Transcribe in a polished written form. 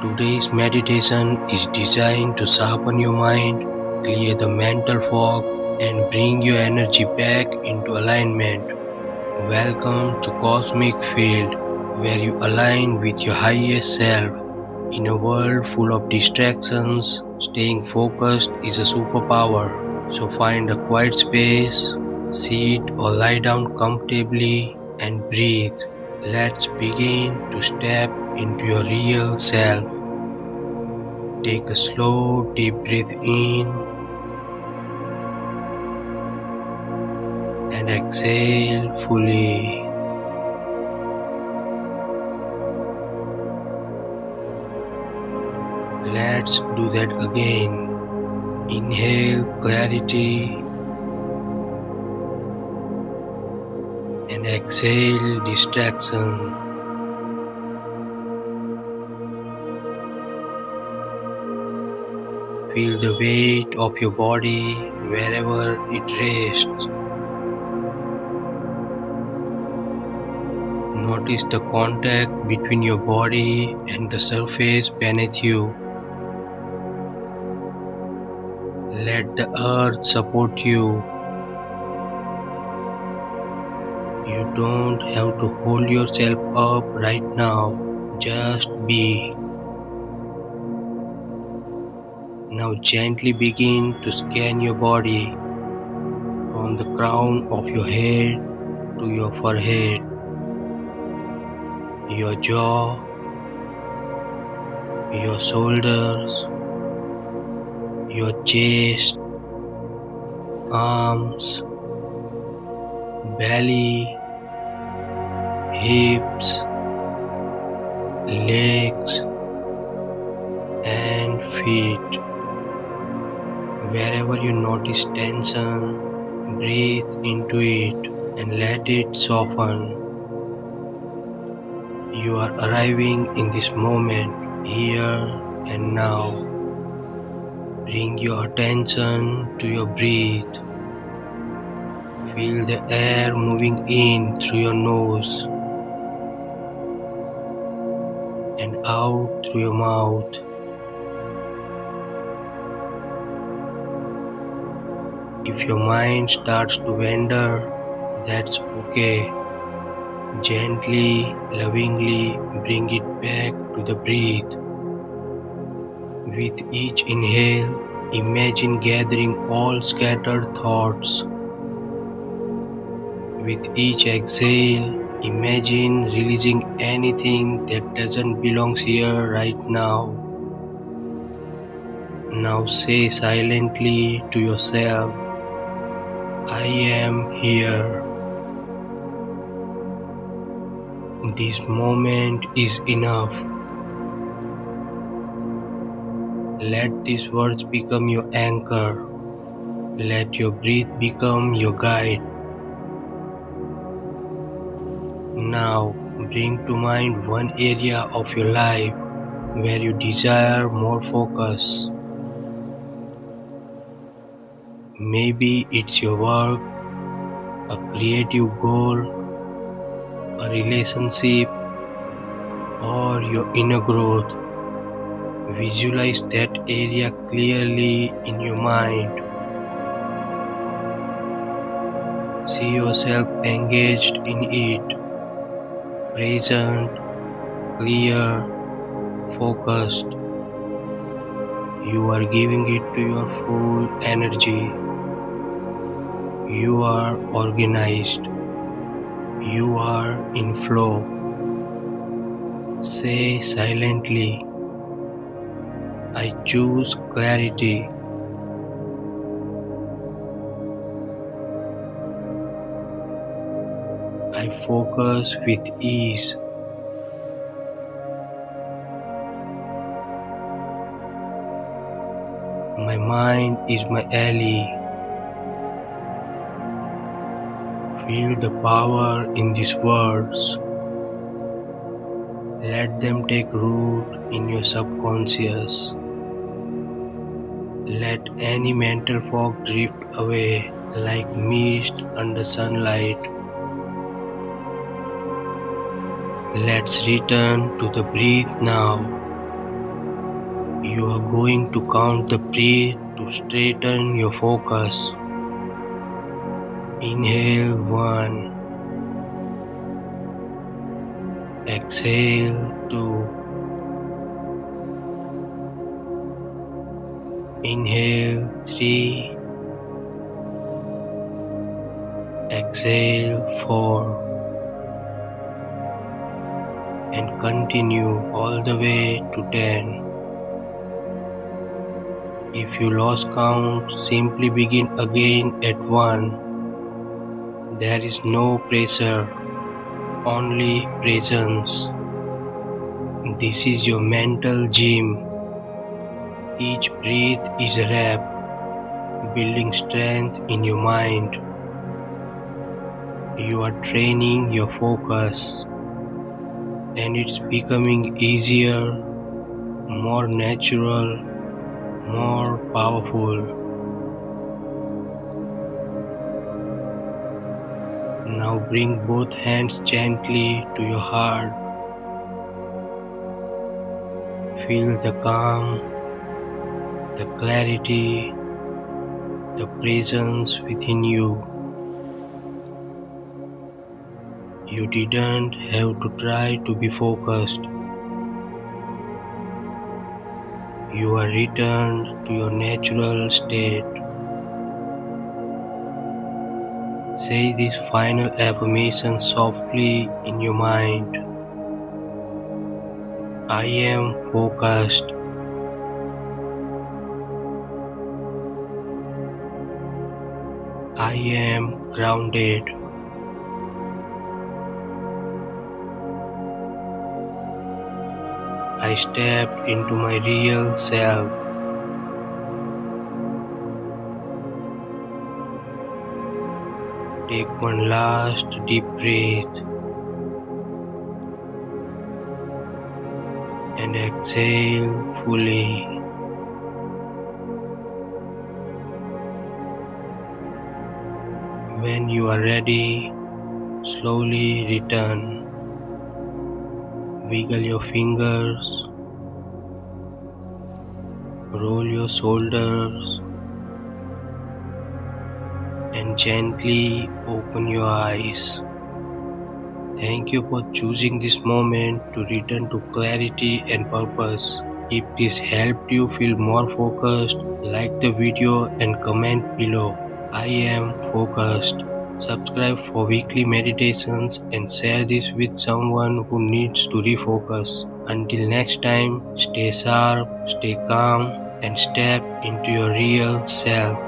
Today's meditation is designed to sharpen your mind, clear the mental fog, and bring your energy back into alignment. Welcome to Cosmic Field, where you align with your highest self. In a world full of distractions, staying focused is a superpower. So find a quiet space, sit or lie down comfortably, and breathe. Let's begin to step into your real self. Take a slow, deep breath in and exhale fully. Let's do that again. Inhale clarity and exhale distraction. Feel the weight of your body wherever it rests. Notice the contact between your body and the surface beneath you. Let the earth support you. You don't have to hold yourself up right now. Just be. Now gently begin to scan your body from the crown of your head to your forehead, your jaw, your shoulders, your chest, arms, belly, hips, legs, and feet. Wherever you notice tension, breathe into it and let it soften. You are arriving in this moment, here and now. Bring your attention to your breath. Feel the air moving in through your nose and out through your mouth. If your mind starts to wander, that's okay. Gently, lovingly bring it back to the breath. With each inhale, imagine gathering all scattered thoughts. With each exhale, imagine releasing anything that doesn't belong here right now. Now say silently to yourself, I am here. This moment is enough. Let these words become your anchor. Let your breath become your guide. Now bring to mind one area of your life where you desire more focus. Maybe it's your work, a creative goal, a relationship, or your inner growth. Visualize that area clearly in your mind. See yourself engaged in it, present, clear, focused. You are giving it to your full energy. You are organized. You are in flow. Say silently, I choose clarity. I focus with ease. My mind is my ally. Feel the power in these words. Let them take root in your subconscious. Let any mental fog drift away like mist under sunlight. Let's return to the breath now. You are going to count the breath to straighten your focus. Inhale 1, exhale 2, inhale 3, exhale 4, and continue all the way to 10. If you lost count, simply begin again at 1. There is no pressure, only presence. This is your mental gym. Each breath is a rep, building strength in your mind. You are training your focus, and it's becoming easier, more natural, more powerful. Now bring both hands gently to your heart. Feel the calm, the clarity, the presence within you. You didn't have to try to be focused. You are returned to your natural state. Say this final affirmation softly in your mind. I am focused. I am grounded. I stepped into my real self. Take one last deep breath and exhale fully. When you are ready, slowly return. Wiggle your fingers, roll your shoulders, and gently open your eyes. Thank you for choosing this moment to return to clarity and purpose. If this helped you feel more focused, like the video and comment below. I am focused. Subscribe for weekly meditations and share this with someone who needs to refocus. Until next time, stay sharp, stay calm, and step into your real self.